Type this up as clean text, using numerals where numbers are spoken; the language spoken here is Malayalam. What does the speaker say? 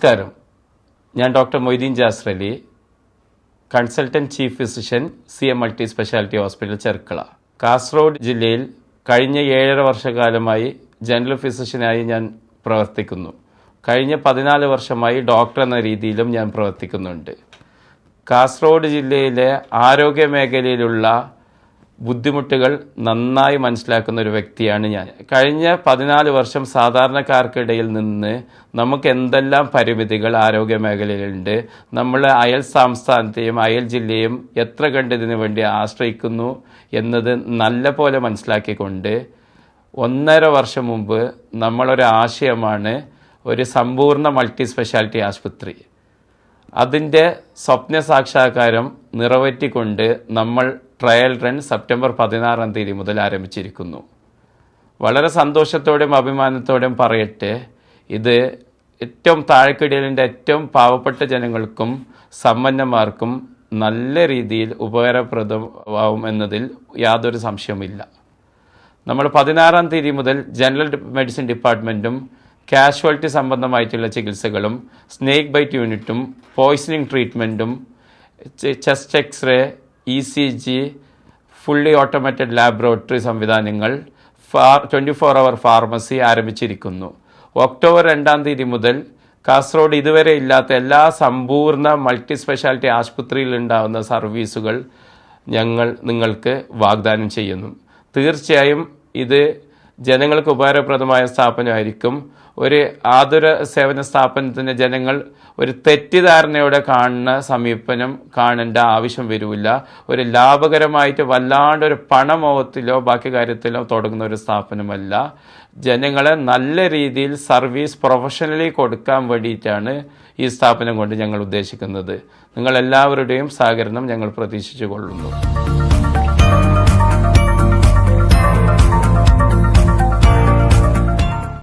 നമസ്കാരം. ഞാൻ doctor Moideen Jasir Ali, consultant chief physician, CM multi speciality hospital, Cherkala. Kasaragod ജില്ലയിൽ കഴിഞ്ഞ 7.5 വർഷക്കാലമായി ജനറൽ ഫിസിഷ്യനായി ഞാൻ പ്രവർത്തിക്കുന്നു. കഴിഞ്ഞ 14 വർഷമായി ഡോക്ടർ എന്ന രീതിയിലും ഞാൻ പ്രവർത്തിക്കുന്നുണ്ട്. കാസർഗോഡ് ജില്ലയിലെ ആരോഗ്യ മേഖലയിലുള്ള ബുദ്ധിമുട്ടുകൾ നന്നായി മനസ്സിലാക്കുന്ന ഒരു വ്യക്തിയാണ് ഞാൻ. കഴിഞ്ഞ 14 വർഷം സാധാരണക്കാർക്കിടയിൽ നിന്ന് നമുക്ക് എന്തെല്ലാം പരിമിതികൾ ആരോഗ്യ മേഖലയിലുണ്ട്, നമ്മൾ അയൽ സംസ്ഥാനത്തെയും അയൽ ജില്ലയും എത്ര കണ്ടതിനു വേണ്ടി ആശ്രയിക്കുന്നു എന്നത് നല്ല പോലെ മനസ്സിലാക്കിക്കൊണ്ട് 1.5 വർഷം മുമ്പ് നമ്മളൊരു ആശയമാണ് ഒരു സമ്പൂർണ്ണ മൾട്ടി സ്പെഷ്യാലിറ്റി ആശുപത്രി. അതിൻ്റെ സ്വപ്ന സാക്ഷാത്കാരം നിറവേറ്റിക്കൊണ്ട് നമ്മൾ ട്രയൽ റൺ സെപ്റ്റംബർ 16 മുതൽ ആരംഭിച്ചിരിക്കുന്നു. വളരെ സന്തോഷത്തോടെയും അഭിമാനത്തോടെയും പറയട്ടെ, ഇത് ഏറ്റവും താഴെക്കിടയിലിൻ്റെ ഏറ്റവും പാവപ്പെട്ട ജനങ്ങൾക്കും സമ്പന്നന്മാർക്കും നല്ല രീതിയിൽ ഉപകാരപ്രദമാവും എന്നതിൽ യാതൊരു സംശയവുമില്ല. നമ്മൾ 16 മുതൽ ജനറൽ മെഡിസിൻ ഡിപ്പാർട്ട്മെൻറ്റും കാഷ്വാലിറ്റി സംബന്ധമായിട്ടുള്ള ചികിത്സകളും സ്നേക്ക് ബൈറ്റ് യൂണിറ്റും പോയ്സണിങ് ട്രീറ്റ്മെൻറ്റും chest X-ray, ECG, fully automated laboratory സംവിധാനങ്ങൾ, 24 അവർ ഫാർമസി ആരംഭിച്ചിരിക്കുന്നു. ഒക്ടോബർ 2 മുതൽ കാസർഗോഡ് ഇതുവരെ ഇല്ലാത്ത എല്ലാ സമ്പൂർണ്ണ മൾട്ടി സ്പെഷ്യാലിറ്റി ആശുപത്രിയിൽ ഉണ്ടാകുന്ന സർവീസുകൾ ഞങ്ങൾ നിങ്ങൾക്ക് വാഗ്ദാനം ചെയ്യുന്നു. തീർച്ചയായും ഇത് ജനങ്ങൾക്ക് ഉപകാരപ്രദമായ സ്ഥാപനമായിരിക്കും. ഒരു ആതുര സേവന സ്ഥാപനത്തിന് ജനങ്ങൾ ഒരു തെറ്റിദ്ധാരണയോടെ കാണുന്ന സമീപനം കാണേണ്ട ആവശ്യം വരില്ല. ഒരു ലാഭകരമായിട്ട് വല്ലാണ്ടൊരു പണമോഹത്തിലോ ബാക്കി കാര്യത്തിലോ തുടങ്ങുന്ന ഒരു സ്ഥാപനമല്ല. ജനങ്ങളെ നല്ല രീതിയിൽ സർവീസ് പ്രൊഫഷണലി കൊടുക്കാൻ വേണ്ടിയിട്ടാണ് ഈ സ്ഥാപനം കൊണ്ട് ഞങ്ങൾ ഉദ്ദേശിക്കുന്നത്. നിങ്ങളെല്ലാവരുടെയും സഹകരണം ഞങ്ങൾ പ്രതീക്ഷിച്ചു കൊള്ളുന്നു.